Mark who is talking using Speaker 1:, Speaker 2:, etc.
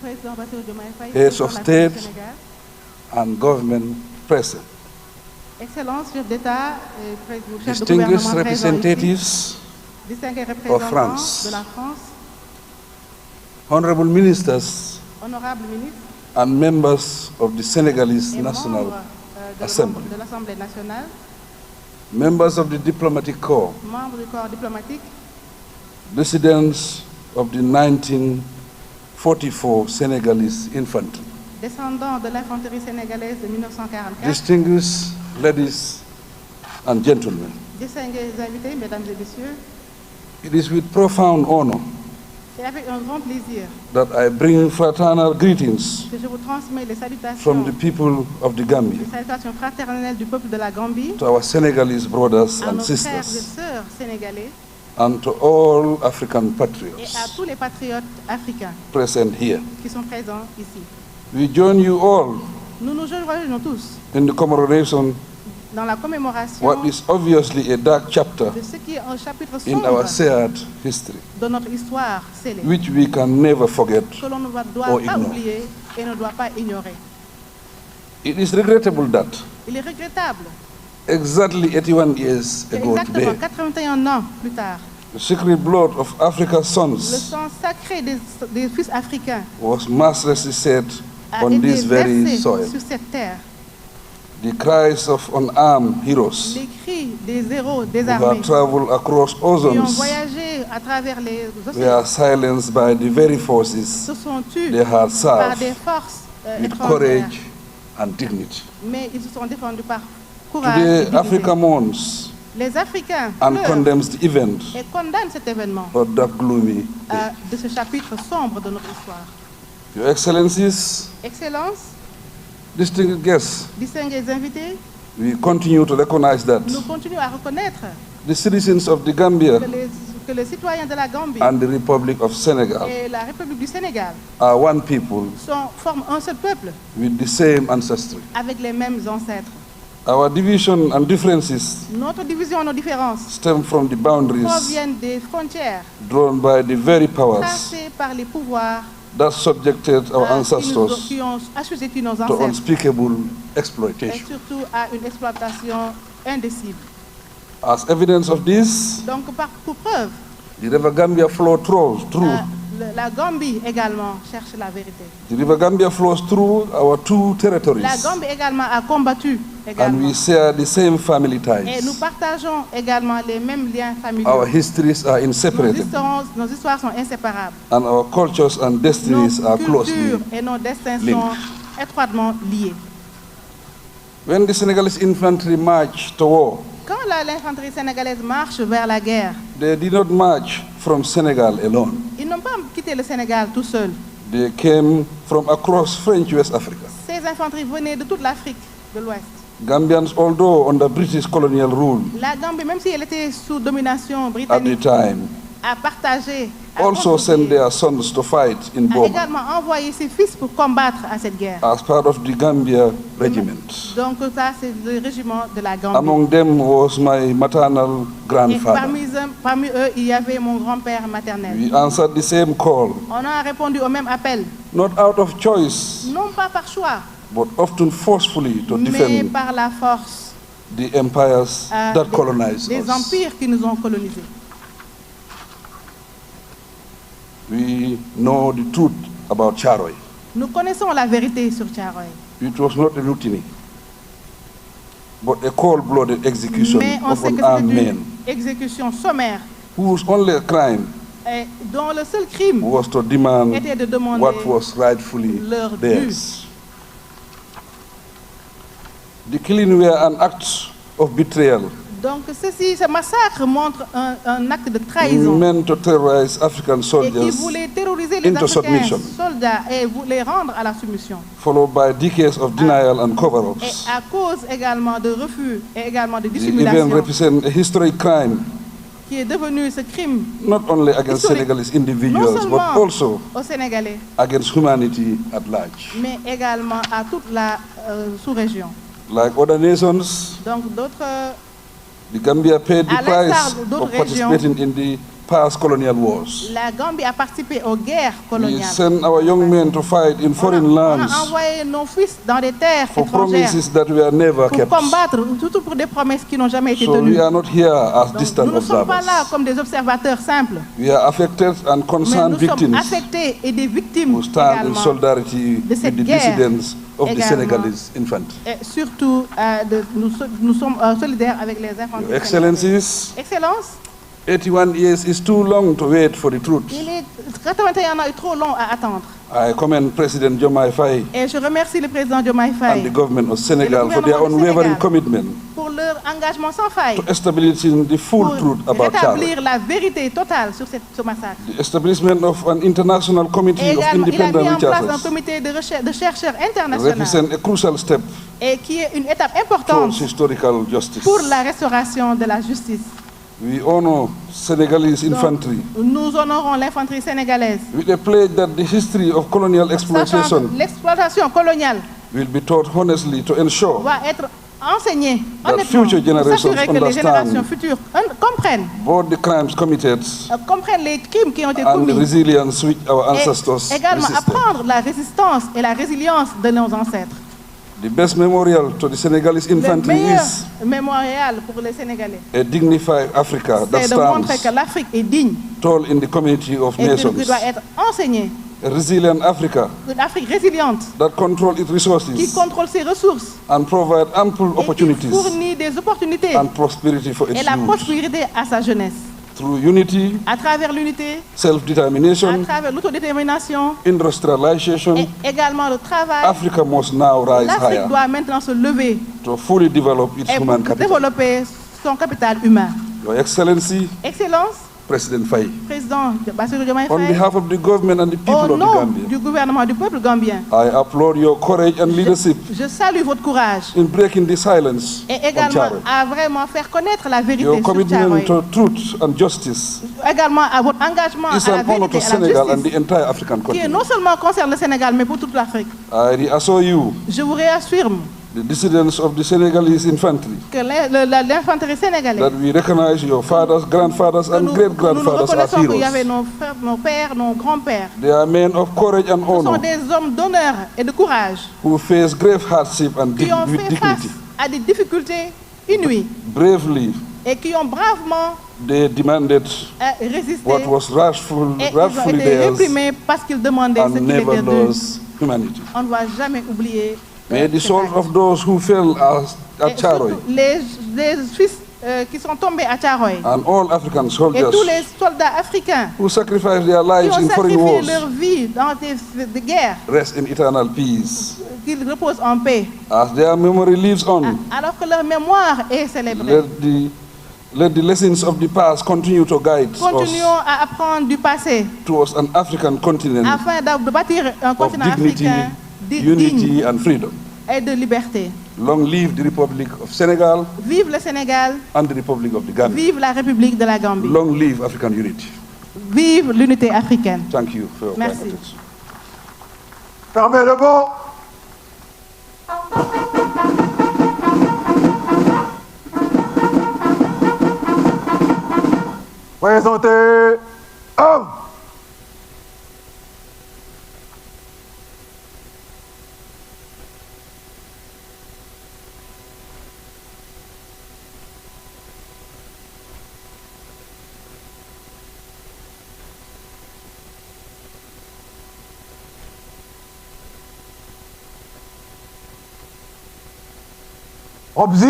Speaker 1: heads of state and government present,
Speaker 2: Excellences, chef d'État, chef de
Speaker 1: distinguished
Speaker 2: gouvernement présents ici,
Speaker 1: representatives
Speaker 2: distingués
Speaker 1: of
Speaker 2: représentants
Speaker 1: France,
Speaker 2: de la France,
Speaker 1: honorable ministers,
Speaker 2: honorables ministres
Speaker 1: and members of the Senegalese
Speaker 2: et
Speaker 1: National
Speaker 2: membres
Speaker 1: Assembly,
Speaker 2: de l'Assemblée nationale,
Speaker 1: members of the diplomatic corps,
Speaker 2: membres du corps diplomatique,
Speaker 1: residents of the 1944 Senegalese infantry,
Speaker 2: descendants de l'infanterie sénégalaise de 1944,
Speaker 1: distinguished ladies and gentlemen,
Speaker 2: distingués invités, mesdames et messieurs,
Speaker 1: it is with profound honor
Speaker 2: c'est avec un grand plaisir
Speaker 1: that I bring fraternal greetings
Speaker 2: que je vous transmets les salutations,
Speaker 1: from the people of the Gambia
Speaker 2: les salutations fraternelles du peuple de la Gambie,
Speaker 1: to our Senegalese brothers
Speaker 2: à
Speaker 1: and
Speaker 2: nos frères et
Speaker 1: sisters
Speaker 2: sœurs sénégalais
Speaker 1: and to all African
Speaker 2: et à
Speaker 1: patriots
Speaker 2: tous les patriotes africains
Speaker 1: present here.
Speaker 2: qui sont présents ici.
Speaker 1: We join you all
Speaker 2: Nous nous rejoignons tous
Speaker 1: in the commemoration
Speaker 2: dans la commémoration
Speaker 1: what is obviously a dark chapter
Speaker 2: de ce qui est un chapitre
Speaker 1: in
Speaker 2: sombre
Speaker 1: our shared history,
Speaker 2: de notre histoire scellée,
Speaker 1: which we can never forget
Speaker 2: que l'on ne doit
Speaker 1: or
Speaker 2: pas
Speaker 1: ignore.
Speaker 2: oublier et ne doit pas ignorer.
Speaker 1: It is regrettable that
Speaker 2: Il est regrettable
Speaker 1: exactly 81 years
Speaker 2: que
Speaker 1: ago
Speaker 2: exactement
Speaker 1: today,
Speaker 2: 81 ans plus tard,
Speaker 1: the sacred blood of Africa's
Speaker 2: le
Speaker 1: sons
Speaker 2: sang sacré des fils africains
Speaker 1: was mercilessly shed
Speaker 2: a
Speaker 1: on
Speaker 2: été
Speaker 1: this very
Speaker 2: versé
Speaker 1: soil.
Speaker 2: sur cette terre.
Speaker 1: The cries of unarmed heroes
Speaker 2: Les cris des héros
Speaker 1: who
Speaker 2: désarmés
Speaker 1: had traveled across
Speaker 2: qui ont
Speaker 1: oceans
Speaker 2: voyagé à travers les
Speaker 1: were
Speaker 2: océans
Speaker 1: silenced by the very forces
Speaker 2: se sont tus
Speaker 1: they had
Speaker 2: par
Speaker 1: served
Speaker 2: des forces
Speaker 1: with
Speaker 2: étrangères,
Speaker 1: courage and dignity.
Speaker 2: mais ils se sont défendus par courage et
Speaker 1: Today,
Speaker 2: dignité.
Speaker 1: Africa mourns
Speaker 2: Les Africains
Speaker 1: and
Speaker 2: pleurent
Speaker 1: condemns the event
Speaker 2: et condamnent cet événement
Speaker 1: of that gloomy day.
Speaker 2: de ce chapitre sombre de notre histoire.
Speaker 1: Your Excellencies,
Speaker 2: Excellences,
Speaker 1: distinguished guests,
Speaker 2: distingués invités,
Speaker 1: we continue to recognize that
Speaker 2: nous continuons à reconnaître
Speaker 1: the citizens of the Gambia
Speaker 2: que les citoyens de la Gambie
Speaker 1: and the Republic of Senegal
Speaker 2: et la République du Sénégal
Speaker 1: are one people
Speaker 2: forment un seul peuple
Speaker 1: with the same ancestry.
Speaker 2: avec les mêmes ancêtres.
Speaker 1: Our division and differences
Speaker 2: Notre division, nos différences
Speaker 1: stem from the boundaries
Speaker 2: proviennent des frontières
Speaker 1: drawn by the very powers
Speaker 2: tracées par les pouvoirs
Speaker 1: that subjected our ancestors
Speaker 2: qui ont assujetti nos
Speaker 1: to
Speaker 2: ancêtres
Speaker 1: unspeakable
Speaker 2: et
Speaker 1: exploitation.
Speaker 2: surtout à une exploitation indicible.
Speaker 1: As evidence of this,
Speaker 2: Donc, pour preuve,
Speaker 1: the River Gambia flows through.
Speaker 2: la Gambie également cherche la vérité.
Speaker 1: The River Gambia flows through our two territories,
Speaker 2: La Gambie également a combattu
Speaker 1: and
Speaker 2: également.
Speaker 1: we share the same family
Speaker 2: Et nous
Speaker 1: ties.
Speaker 2: partageons également les mêmes liens familiaux.
Speaker 1: Our histories are inseparated,
Speaker 2: Nos histoires sont inséparables.
Speaker 1: and our cultures and
Speaker 2: Nos
Speaker 1: destinies are closely
Speaker 2: cultures et nos destins
Speaker 1: linked.
Speaker 2: sont étroitement liés.
Speaker 1: When the Senegalese infantry marched to war,
Speaker 2: Quand l'infanterie sénégalaise marche vers la guerre,
Speaker 1: they did not march from Senegal alone.
Speaker 2: ils n'ont pas quitté le Sénégal tout seuls.
Speaker 1: They came from across French West Africa.
Speaker 2: Ces infanteries venaient de toute l'Afrique de l'Ouest.
Speaker 1: Gambians, although under British colonial rule
Speaker 2: La Gambie, même si elle était sous domination
Speaker 1: at the
Speaker 2: britannique,
Speaker 1: time,
Speaker 2: a partagé, a
Speaker 1: also sent
Speaker 2: contribué,
Speaker 1: their sons to fight in
Speaker 2: a
Speaker 1: Burma
Speaker 2: également envoyé ses fils pour combattre à cette guerre.
Speaker 1: as part of the Gambia regiment.
Speaker 2: Donc ça, c'est le régiment de la Gambie.
Speaker 1: Among them was my maternal
Speaker 2: Et
Speaker 1: grandfather.
Speaker 2: parmi eux, il y avait mon grand-père maternel.
Speaker 1: We answered the same call,
Speaker 2: On a répondu au même appel,
Speaker 1: not out of choice,
Speaker 2: non pas par choix,
Speaker 1: but often forcefully to
Speaker 2: mais
Speaker 1: defend
Speaker 2: par la force
Speaker 1: the empires that colonized
Speaker 2: des
Speaker 1: us.
Speaker 2: empires qui nous ont colonisés.
Speaker 1: We know the truth about Charoy.
Speaker 2: Nous connaissons la vérité sur Thiaroye.
Speaker 1: It was not a mutiny, but a cold-blooded execution
Speaker 2: Mais on
Speaker 1: of
Speaker 2: sait que
Speaker 1: unarmed
Speaker 2: c'était
Speaker 1: men
Speaker 2: une exécution sommaire
Speaker 1: whose only crime
Speaker 2: et dont le seul crime
Speaker 1: was to demand
Speaker 2: était de demander
Speaker 1: what was rightfully
Speaker 2: leur dû.
Speaker 1: theirs. The killing were an act of betrayal
Speaker 2: Donc ce massacre montre un acte de trahison
Speaker 1: meant to terrorize African
Speaker 2: et qui
Speaker 1: soldiers,
Speaker 2: voulait terroriser les
Speaker 1: into
Speaker 2: Africains
Speaker 1: submission.
Speaker 2: soldats et les rendre à la soumission.
Speaker 1: followed by decades of denial and
Speaker 2: Et
Speaker 1: cover-ups.
Speaker 2: à cause également de refus et également de
Speaker 1: The event
Speaker 2: dissimulation,
Speaker 1: represents a historic crime,
Speaker 2: qui est devenu ce crime
Speaker 1: not only against
Speaker 2: historique,
Speaker 1: Senegalese
Speaker 2: non
Speaker 1: individuals, but
Speaker 2: seulement
Speaker 1: also
Speaker 2: aux Sénégalais,
Speaker 1: against humanity at large.
Speaker 2: mais également à toute la sous-région.
Speaker 1: Like other nations,
Speaker 2: Donc d'autres
Speaker 1: the Gambia paid the
Speaker 2: À l'instar
Speaker 1: price
Speaker 2: d'autres
Speaker 1: of participating in the past colonial wars.
Speaker 2: La Gambie a participé aux guerres
Speaker 1: We
Speaker 2: coloniales.
Speaker 1: send our young men to fight in foreign
Speaker 2: On a
Speaker 1: lands
Speaker 2: envoyé nos fils dans des terres
Speaker 1: for
Speaker 2: étrangères
Speaker 1: promises that were never
Speaker 2: pour
Speaker 1: kept.
Speaker 2: combattre, surtout pour des promesses qui n'ont jamais été
Speaker 1: So we
Speaker 2: tenues.
Speaker 1: are not here as
Speaker 2: Donc,
Speaker 1: distant
Speaker 2: nous ne sommes pas là
Speaker 1: observers.
Speaker 2: comme des observateurs simples,
Speaker 1: We are affected and
Speaker 2: mais
Speaker 1: concerned
Speaker 2: nous sommes
Speaker 1: victims
Speaker 2: affectés et des victimes
Speaker 1: who stand in
Speaker 2: également.
Speaker 1: solidarity
Speaker 2: de cette
Speaker 1: with the
Speaker 2: guerre
Speaker 1: dissidents of the
Speaker 2: également.
Speaker 1: Senegalese infantry.
Speaker 2: Et surtout, nous sommes solidaires avec les infanteries.
Speaker 1: Your Excellencies,
Speaker 2: Excellence,
Speaker 1: 81 years is too long to wait for the truth.
Speaker 2: il est 81 ans est trop long à attendre.
Speaker 1: I commend President Diomaye Faye
Speaker 2: Et je remercie le président Diomaye
Speaker 1: and the
Speaker 2: Faye
Speaker 1: government of Senegal for their
Speaker 2: gouvernement du
Speaker 1: unwavering
Speaker 2: Sénégal.
Speaker 1: commitment
Speaker 2: pour leur engagement sans faille
Speaker 1: to establishing the full
Speaker 2: pour
Speaker 1: truth about
Speaker 2: rétablir
Speaker 1: Charlotte.
Speaker 2: la vérité totale sur ce massacre.
Speaker 1: The establishment of an international
Speaker 2: Et
Speaker 1: committee of
Speaker 2: également, il a
Speaker 1: independent
Speaker 2: mis en place un
Speaker 1: researchers
Speaker 2: comité de chercheurs internationaux
Speaker 1: represent a crucial step
Speaker 2: et qui est une étape importante
Speaker 1: towards historical justice.
Speaker 2: pour la restauration de la justice.
Speaker 1: We honor Senegalese
Speaker 2: Donc,
Speaker 1: infantry
Speaker 2: nous honorons l'infanterie sénégalaise.
Speaker 1: with a pledge that the history of colonial
Speaker 2: Sachant
Speaker 1: exploitation
Speaker 2: que l'exploitation coloniale
Speaker 1: will be taught honestly to ensure
Speaker 2: doit être enseignée
Speaker 1: That
Speaker 2: honnêtement
Speaker 1: future
Speaker 2: pour
Speaker 1: generations
Speaker 2: s'assurer que les
Speaker 1: understand
Speaker 2: générations futures
Speaker 1: both the crimes committed
Speaker 2: comprennent les crimes qui ont été
Speaker 1: and the
Speaker 2: commis
Speaker 1: resilience which our ancestors
Speaker 2: et également
Speaker 1: resisted.
Speaker 2: apprendre la résistance et la résilience de nos ancêtres.
Speaker 1: The best memorial to the Senegalese
Speaker 2: Le
Speaker 1: infantry
Speaker 2: meilleur
Speaker 1: is
Speaker 2: mémorial pour les Sénégalais,
Speaker 1: a dignified Africa that
Speaker 2: c'est de montrer que
Speaker 1: stands
Speaker 2: l'Afrique est digne
Speaker 1: tall in the community of
Speaker 2: et
Speaker 1: nations.
Speaker 2: qui doit être enseignée.
Speaker 1: A resilient Africa
Speaker 2: Une Afrique résiliente
Speaker 1: that control its
Speaker 2: qui
Speaker 1: resources
Speaker 2: contrôle ses ressources
Speaker 1: and provide ample
Speaker 2: et qui
Speaker 1: opportunities
Speaker 2: fournit des opportunités
Speaker 1: and prosperity for its
Speaker 2: et la
Speaker 1: youth.
Speaker 2: prospérité à sa jeunesse.
Speaker 1: Through unity,
Speaker 2: À travers l'unité, à
Speaker 1: self-determination,
Speaker 2: travers l'autodétermination
Speaker 1: industrialization,
Speaker 2: et également le travail,
Speaker 1: Africa must now rise
Speaker 2: l'Afrique
Speaker 1: higher
Speaker 2: doit maintenant se lever
Speaker 1: to fully develop its
Speaker 2: et
Speaker 1: human
Speaker 2: pour
Speaker 1: capital.
Speaker 2: développer son capital humain.
Speaker 1: Your Excellency,
Speaker 2: Excellence,
Speaker 1: President Faye,
Speaker 2: Président Bassirou Diomaye
Speaker 1: on
Speaker 2: Faye,
Speaker 1: behalf of the government and the people
Speaker 2: au
Speaker 1: of the
Speaker 2: nom
Speaker 1: Gambia,
Speaker 2: du gouvernement du peuple gambien,
Speaker 1: I applaud your courage and leadership
Speaker 2: je salue votre courage
Speaker 1: in breaking the silence
Speaker 2: et
Speaker 1: on
Speaker 2: également
Speaker 1: Charlotte.
Speaker 2: à vraiment faire connaître la vérité
Speaker 1: Your
Speaker 2: sur
Speaker 1: commitment
Speaker 2: Thiaroye.
Speaker 1: to truth and justice
Speaker 2: Également à votre engagement
Speaker 1: is
Speaker 2: à la
Speaker 1: an honor
Speaker 2: vérité,
Speaker 1: to
Speaker 2: à la
Speaker 1: Senegal and
Speaker 2: justice,
Speaker 1: the entire African
Speaker 2: qui
Speaker 1: continent.
Speaker 2: non seulement concerne le Sénégal, mais pour toute l'Afrique.
Speaker 1: I reassure you,
Speaker 2: Je vous réaffirme
Speaker 1: the dissidents of the Senegalese infantry,
Speaker 2: que l'infanterie sénégalaise,
Speaker 1: that we recognize your fathers, grandfathers,
Speaker 2: que
Speaker 1: and
Speaker 2: nous
Speaker 1: great-grandfathers as
Speaker 2: reconnaissons qu'il y avait
Speaker 1: heroes.
Speaker 2: nos pères, nos grands-pères.
Speaker 1: They are men of courage and
Speaker 2: Ce sont
Speaker 1: honor
Speaker 2: des hommes d'honneur et de courage
Speaker 1: who face grave hardship and
Speaker 2: qui ont
Speaker 1: with
Speaker 2: fait face
Speaker 1: dignity.
Speaker 2: à des difficultés inouïes
Speaker 1: Bravely,
Speaker 2: et qui ont bravement
Speaker 1: they demanded
Speaker 2: résisté
Speaker 1: what was
Speaker 2: et ils ont
Speaker 1: rightfully
Speaker 2: été
Speaker 1: theirs
Speaker 2: réprimés parce qu'ils demandaient ce
Speaker 1: and
Speaker 2: qui
Speaker 1: never
Speaker 2: était dû.
Speaker 1: lost humanity.
Speaker 2: On ne va jamais oublier
Speaker 1: May the
Speaker 2: ces
Speaker 1: souls
Speaker 2: actes.
Speaker 1: of those who fell
Speaker 2: Et
Speaker 1: at Charlotte
Speaker 2: surtout les fils qui sont tombés à Thiaroye
Speaker 1: and all African
Speaker 2: et
Speaker 1: soldiers
Speaker 2: tous les soldats africains
Speaker 1: who sacrificed their
Speaker 2: qui
Speaker 1: lives
Speaker 2: ont
Speaker 1: in foreign
Speaker 2: sacrifié
Speaker 1: wars
Speaker 2: leur vie dans des guerres,
Speaker 1: rest in eternal peace.
Speaker 2: qu'ils reposent en paix,
Speaker 1: As their memory lives on,
Speaker 2: alors que leur mémoire est célébrée.
Speaker 1: let the lessons of the past continue to guide us
Speaker 2: Continuons à apprendre du passé
Speaker 1: towards an African continent
Speaker 2: afin de bâtir un
Speaker 1: of
Speaker 2: continent
Speaker 1: dignity,
Speaker 2: africain digne
Speaker 1: unity, and freedom.
Speaker 2: et de liberté.
Speaker 1: Long live the Republic of Senegal
Speaker 2: Vive le Sénégal,
Speaker 1: and the Republic of the Gambia.
Speaker 2: vive la République de la Gambie,
Speaker 1: Long live African unity.
Speaker 2: vive l'unité africaine.
Speaker 1: Thank you for your kind
Speaker 2: Merci.
Speaker 1: attention.
Speaker 3: Fermez le banc. Présentez homme. Robzi.